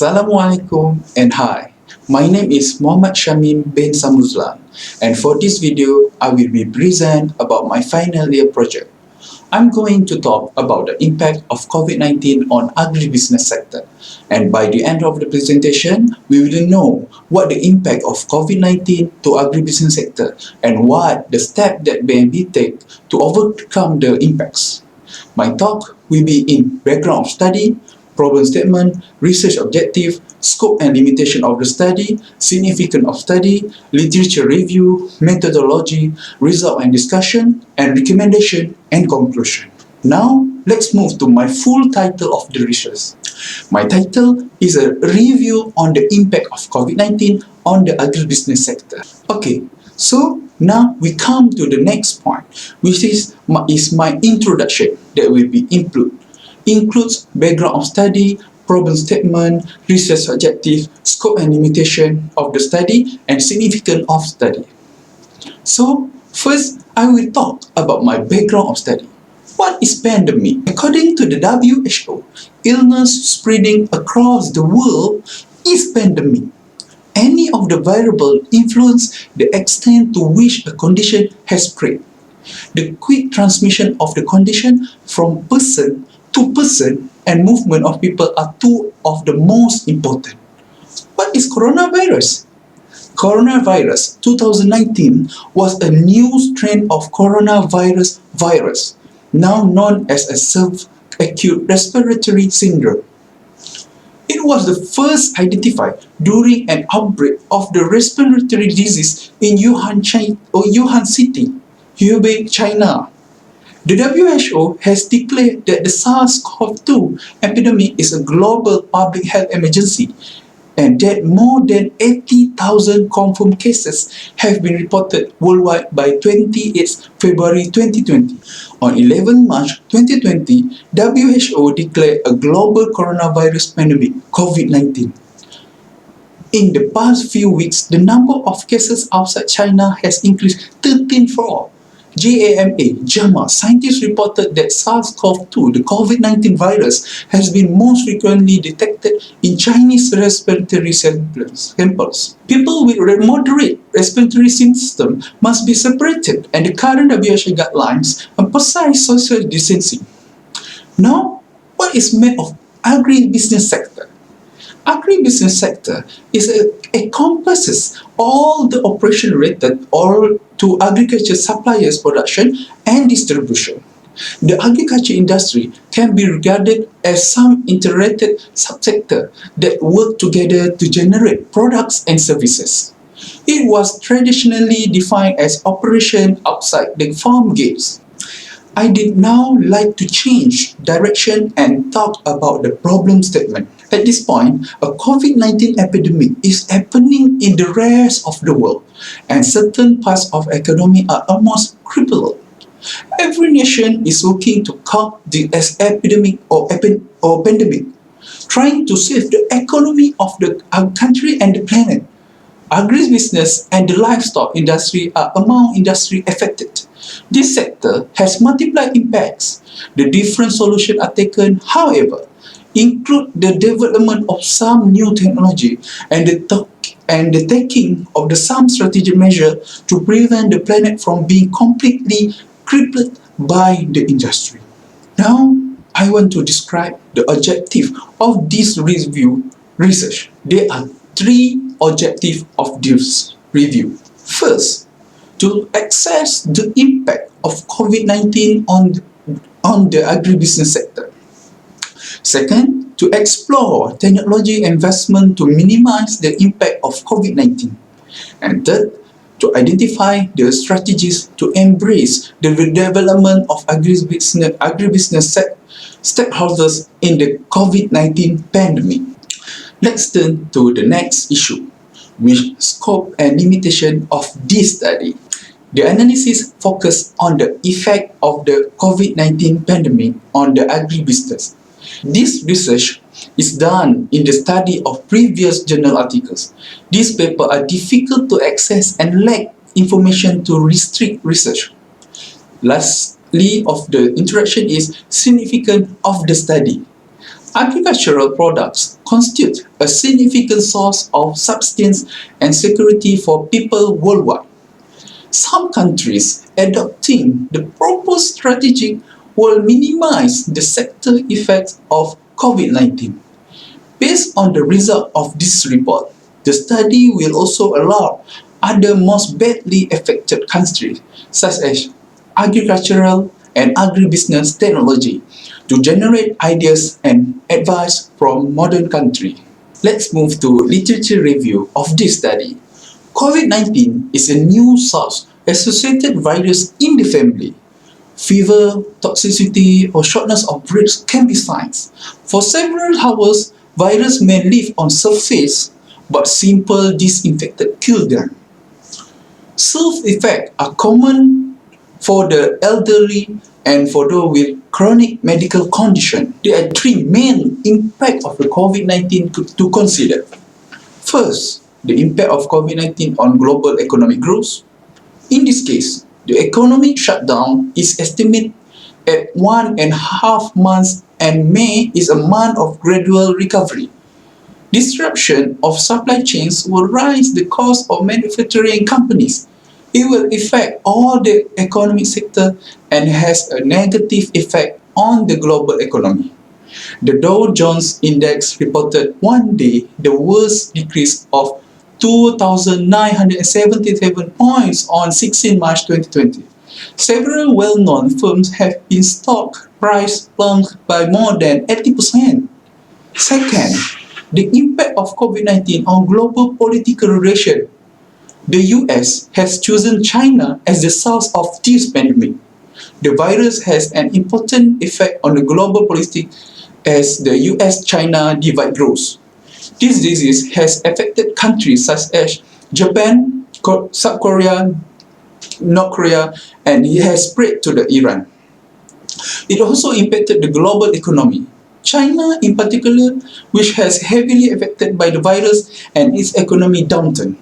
Assalamualaikum and hi. My name is Muhammad Shamim bin Samuzlan, and for this video, I will be present about my final year project. I'm going to talk about the impact of COVID-19 on agribusiness sector, and by the end of the presentation, we will know what the impact of COVID-19 to agribusiness sector and what the step that may be taken to overcome the impacts. My talk will be in background of study, problem statement, research objective, scope and limitation of the study, significance of study, literature review, methodology, result and discussion, and recommendation and conclusion. Now, let's move to my full title of the research. My title is a review on the impact of COVID-19 on the agribusiness sector. Okay, so now we come to the next point, which is my introduction that will be includes background of study, problem statement, research objective, scope and limitation of the study, and significance of study. So, first, I will talk about my background of study. What is pandemic? According to the WHO, illness spreading across the world is pandemic. Any of the variables influence the extent to which a condition has spread. The quick transmission of the condition from person to person and movement of people are two of the most important. What is coronavirus? Coronavirus 2019 was a new strain of coronavirus virus, now known as a acute respiratory syndrome. It was the first identified during an outbreak of the respiratory disease in Wuhan City, Hubei, China. The WHO has declared that the SARS-CoV-2 epidemic is a global public health emergency and that more than 80,000 confirmed cases have been reported worldwide by 28 February 2020. On 11 March 2020, WHO declared a global coronavirus pandemic, COVID-19. In the past few weeks, the number of cases outside China has increased 13-fold. JAMA scientists reported that SARS-CoV-2, the COVID-19 virus, has been most frequently detected in Chinese respiratory samples. People with moderate respiratory symptoms must be separated, and the current WHO guidelines emphasize social distancing. Now, what is made of agribusiness sector? Agribusiness sector encompasses all the operation related to agriculture suppliers, production and distribution. The agriculture industry can be regarded as some interrelated subsector that work together to generate products and services. It was traditionally defined as operation outside the farm gates. I did now like to change direction and talk about the problem statement. At this point, a COVID-19 epidemic is happening in the rest of the world, and certain parts of economy are almost crippled. Every nation is working to curb this epidemic or pandemic, trying to save the economy of the country and the planet. Agribusiness and the livestock industry are among industry affected. This sector has multiplied impacts. The different solutions are taken, however, include the development of some new technology and the taking of some strategic measure to prevent the planet from being completely crippled by the industry. Now, I want to describe the objective of this research. There are three objectives of this review. First, to assess the impact of COVID-19 on the agribusiness sector. Second, to explore technology investment to minimize the impact of COVID-19. And third, to identify the strategies to embrace the development of agribusiness stakeholders in the COVID-19 pandemic. Let's turn to the next issue, which scope and limitation of this study. The analysis focused on the effect of the COVID-19 pandemic on the agribusiness. This research is done in the study of previous journal articles. These papers are difficult to access and lack information to restrict research. Lastly, of the introduction is significance of the study. Agricultural products constitute a significant source of subsistence and security for people worldwide. Some countries adopting the proposed strategy will minimize the sector effects of COVID-19. Based on the result of this report, the study will also allow other most badly affected countries, such as agricultural and agribusiness technology, to generate ideas and advice from modern countries. Let's move to literature review of this study. COVID-19 is a new SARS-associated virus in the family. Fever, toxicity, or shortness of breath can be signs. For several hours, virus may live on surface, but simple disinfectant kill them. Self-effects are common for the elderly and for those with chronic medical condition. There are three main impacts of the COVID-19 to consider. First, the impact of COVID-19 on global economic growth. In this case, the economic shutdown is estimated at 1.5 months, and May is a month of gradual recovery. Disruption of supply chains will raise the cost of manufacturing companies. It will affect all the economic sector and has a negative effect on the global economy. The Dow Jones Index reported one day the worst decrease of 2,977 points on 16 March 2020. Several well-known firms have been stock price plunged by more than 80%. Second, the impact of COVID-19 on global political relations. The US has chosen China as the source of this pandemic. The virus has an important effect on the global politics as the US-China divide grows. This disease has affected countries such as Japan, South Korea, North Korea, and it has spread to Iran. It also impacted the global economy. China in particular, which has heavily affected by the virus and its economy downturn.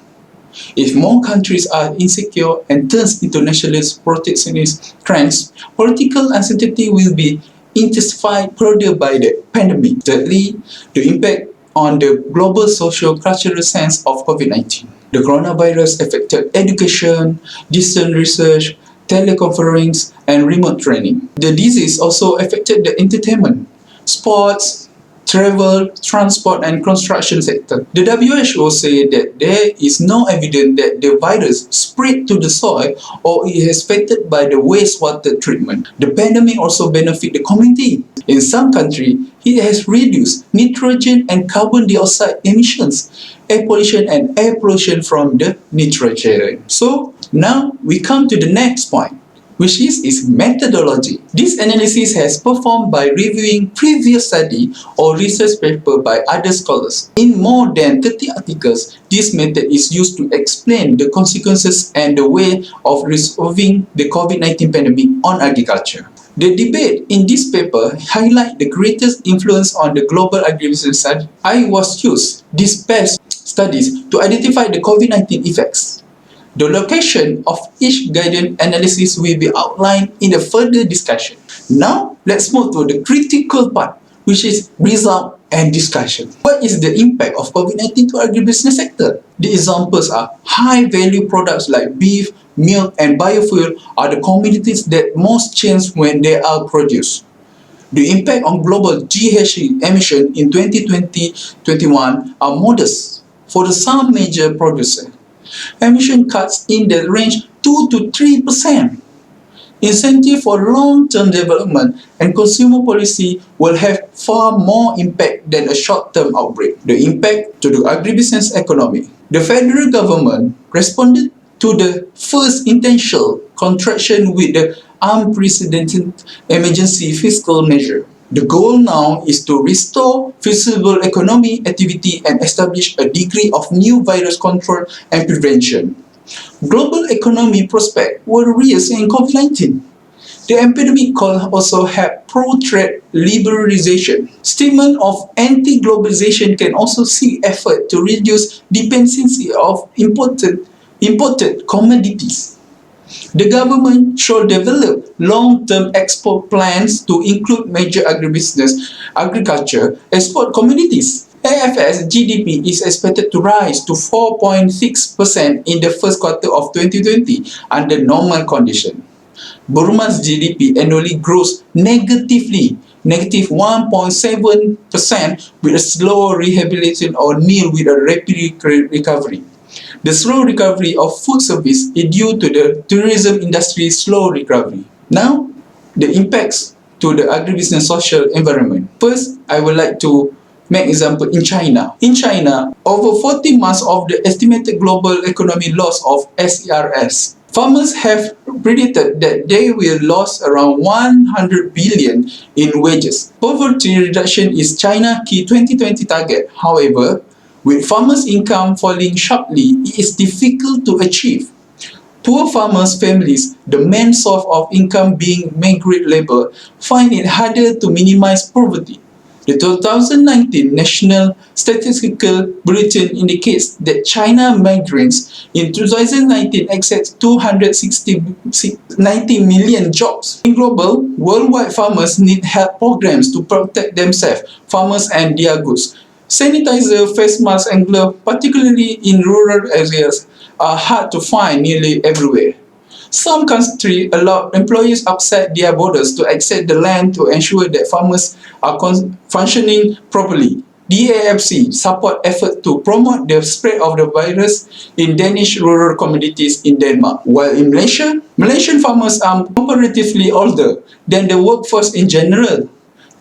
If more countries are insecure and turns into nationalist protectionist trends, political uncertainty will be intensified further by the pandemic. Thirdly, the impact on the global socio-cultural sense of COVID-19. The coronavirus affected education, distance research, teleconference, and remote training. The disease also affected the entertainment, sports, travel, transport, and construction sector. The WHO said that there is no evidence that the virus spread to the soil or it is affected by the wastewater treatment. The pandemic also benefit the community. In some countries, it has reduced nitrogen and carbon dioxide emissions, air pollution and air pollution from the nitrogen. So now we come to the next point, which is its methodology. This analysis has performed by reviewing previous study or research paper by other scholars. In more than 30 articles, this method is used to explain the consequences and the way of resolving the COVID-19 pandemic on agriculture. The debate in this paper highlight the greatest influence on the global agribusiness study. I was used these past studies to identify the COVID-19 effects. The location of each guidance analysis will be outlined in a further discussion. Now, let's move to the critical part, which is result and discussion. What is the impact of COVID-19 to agribusiness sector? The examples are high-value products like beef, milk, and biofuel are the commodities that most change when they are produced. The impact on global GHG emission in 2020-21 are modest for some major producers. Emission cuts in the range 2 to 3%. Incentive for long-term development and consumer policy will have far more impact than a short-term outbreak. The impact to the agribusiness economy. The federal government responded to the first intentional contraction with the unprecedented emergency fiscal measure. The goal now is to restore feasible economic activity and establish a degree of new virus control and prevention. Global economy prospects were reassessed in COVID-19. The epidemic could also have pro-trade liberalization. Statement of anti-globalization can also see effort to reduce dependency of imported commodities. The government should develop long-term export plans to include major agribusiness, agriculture, export communities. AFS GDP is expected to rise to 4.6% in the first quarter of 2020 under normal conditions. Burma's GDP annually grows negatively, negative 1.7%, with a slow rehabilitation or nil with a rapid recovery. The slow recovery of food service is due to the tourism industry's slow recovery. Now, the impacts to the agribusiness social environment. First, I would like to make example in China. In China, over 40 months of the estimated global economy loss of SERS. Farmers have predicted that they will lose around 100 billion in wages. Poverty reduction is China's key 2020 target. However, with farmers' income falling sharply, it is difficult to achieve. Poor farmers' families, the main source of income being migrant labor, find it harder to minimize poverty. The 2019 National Statistical Bulletin indicates that China migrants in 2019 accessed 290 million jobs. In global, worldwide farmers need help programs to protect themselves, farmers and their goods. Sanitizer, face masks and gloves, particularly in rural areas, are hard to find nearly everywhere. Some countries allow employees outside their borders to access the land to ensure that farmers are functioning properly. DAFC support efforts to promote the spread of the virus in Danish rural communities in Denmark. While in Malaysia, Malaysian farmers are comparatively older than the workforce in general.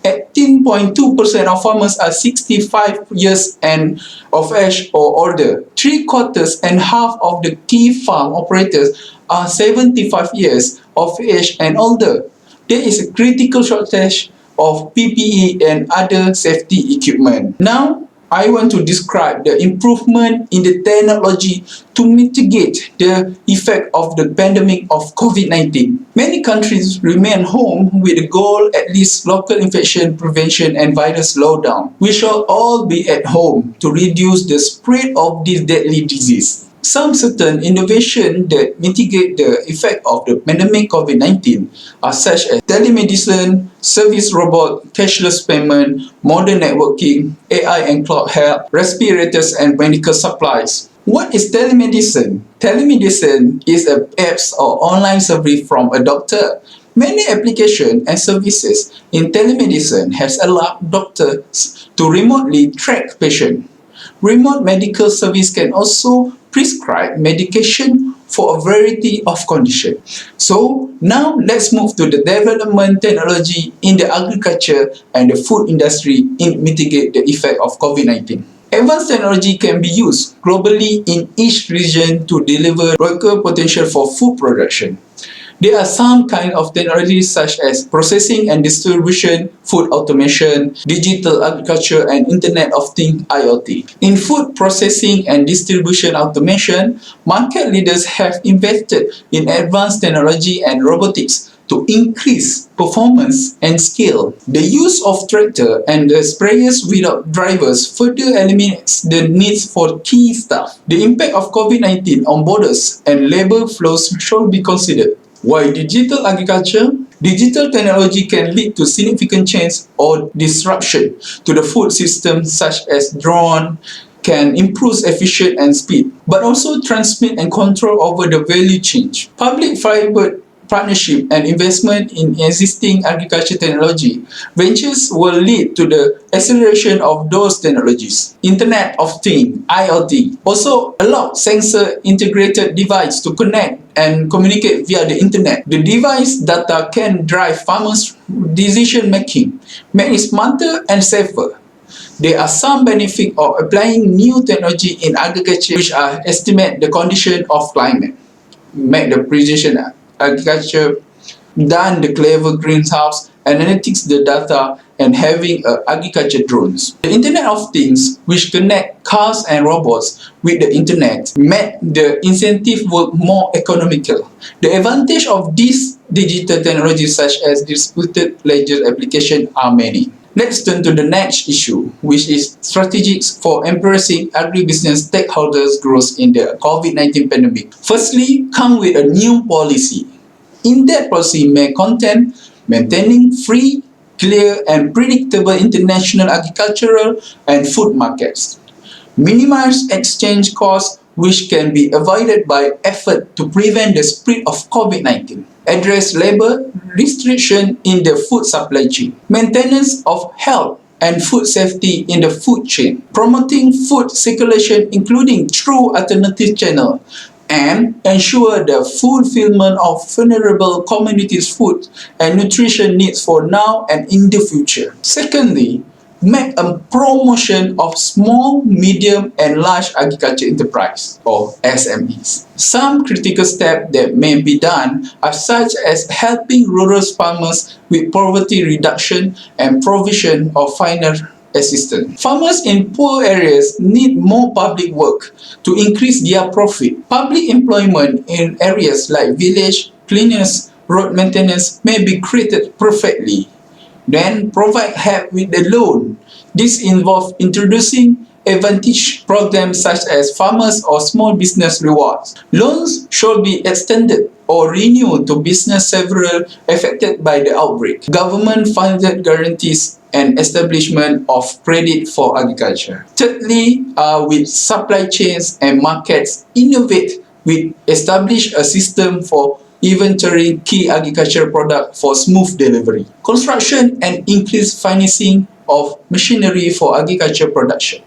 18.2% of farmers are 65 years and of age or older. 3/4 and half of the key farm operators are 75 years of age and older. There is a critical shortage of PPE and other safety equipment. Now, I want to describe the improvement in the technology to mitigate the effect of the pandemic of COVID-19. Many countries remain home with the goal at least local infection prevention and virus slowdown. We shall all be at home to reduce the spread of this deadly disease. Some certain innovations that mitigate the effect of the pandemic COVID-19 are such as telemedicine, service robot, cashless payment, modern networking, AI and cloud health, respirators and medical supplies. What is telemedicine? Telemedicine is an app or online service from a doctor. Many applications and services in telemedicine has allowed doctors to remotely track patients. Remote medical service can also prescribe medication for a variety of conditions. So now let's move to the development technology in the agriculture and the food industry in mitigate the effect of COVID-19. Advanced technology can be used globally in each region to deliver local potential for food production. There are some kind of technologies such as processing and distribution, food automation, digital agriculture, and Internet of Things (IoT). In food processing and distribution automation, market leaders have invested in advanced technology and robotics to increase performance and scale. The use of tractor and the sprayers without drivers further eliminates the needs for key staff. The impact of COVID-19 on borders and labor flows should be considered. Why digital agriculture? Digital technology can lead to significant change or disruption to the food system, such as drone can improve efficiency and speed, but also transmit and control over the value chain. Public-private partnership and investment in existing agriculture technology ventures will lead to the acceleration of those technologies. Internet of Things (IoT) also allow sensor-integrated device to connect and communicate via the internet. The device data can drive farmers' decision-making, make it smarter and safer. There are some benefits of applying new technology in agriculture, which are estimate the condition of climate, make the precision agriculture, done the clever greenhouse, analytics the data, and having agriculture drones. The Internet of Things, which connect cars and robots with the internet, make the incentive work more economical. The advantage of these digital technologies such as distributed ledger application are many. Let's turn to the next issue, which is strategies for embracing agribusiness stakeholders' growth in the COVID-19 pandemic. Firstly, come with a new policy. In that policy may contain maintaining free, clear and predictable international agricultural and food markets. Minimize exchange costs which can be avoided by effort to prevent the spread of COVID-19. Address labor restriction in the food supply chain. Maintenance of health and food safety in the food chain. Promoting food circulation including through alternative channels and ensure the fulfillment of vulnerable communities' food and nutrition needs for now and in the future. Secondly, make a promotion of small, medium and large agriculture enterprise or SMEs. Some critical steps that may be done are such as helping rural farmers with poverty reduction and provision of financial assistance. Farmers in poor areas need more public work to increase their profit. Public employment in areas like village cleanliness, road maintenance may be created perfectly. Then provide help with the loan. This involves introducing advantage programs such as farmers or small business rewards. Loans should be extended or renewed to business several affected by the outbreak. Government-funded guarantees and establishment of credit for agriculture. Thirdly, with supply chains and markets, innovate with establish a system for inventory key agricultural products for smooth delivery. Construction and increased financing of machinery for agriculture production.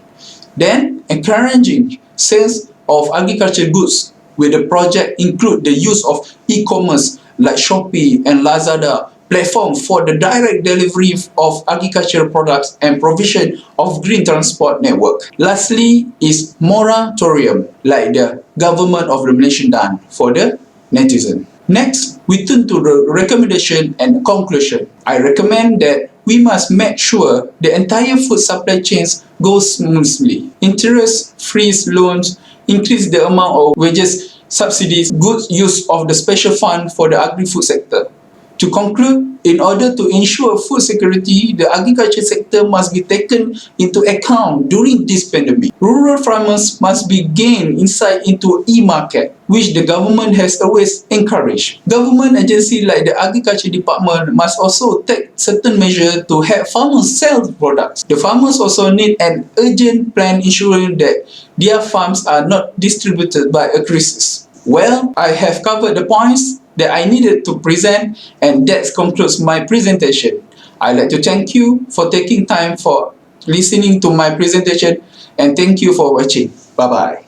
Then, encouraging sales of agricultural goods with the project include the use of e-commerce like Shopee and Lazada platform for the direct delivery of agricultural products and provision of green transport network. Lastly is moratorium like the government of the Malaysian done for the netizen. Next, we turn to the recommendation and conclusion. I recommend that we must make sure the entire food supply chains goes smoothly. Interest-free loans, increase the amount of wages, subsidies, good use of the special fund for the agri-food sector. To conclude, in order to ensure food security, the agriculture sector must be taken into account during this pandemic. Rural farmers must be gained insight into e-market, which the government has always encouraged. Government agencies like the Agriculture Department must also take certain measures to help farmers sell products. The farmers also need an urgent plan ensuring that their farms are not distributed by a crisis. Well, I have covered the points that I needed to present, and that concludes my presentation. I'd like to thank you for taking time for listening to my presentation, and thank you for watching. Bye-bye.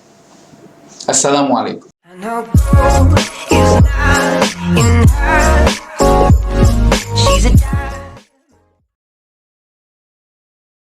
Assalamualaikum.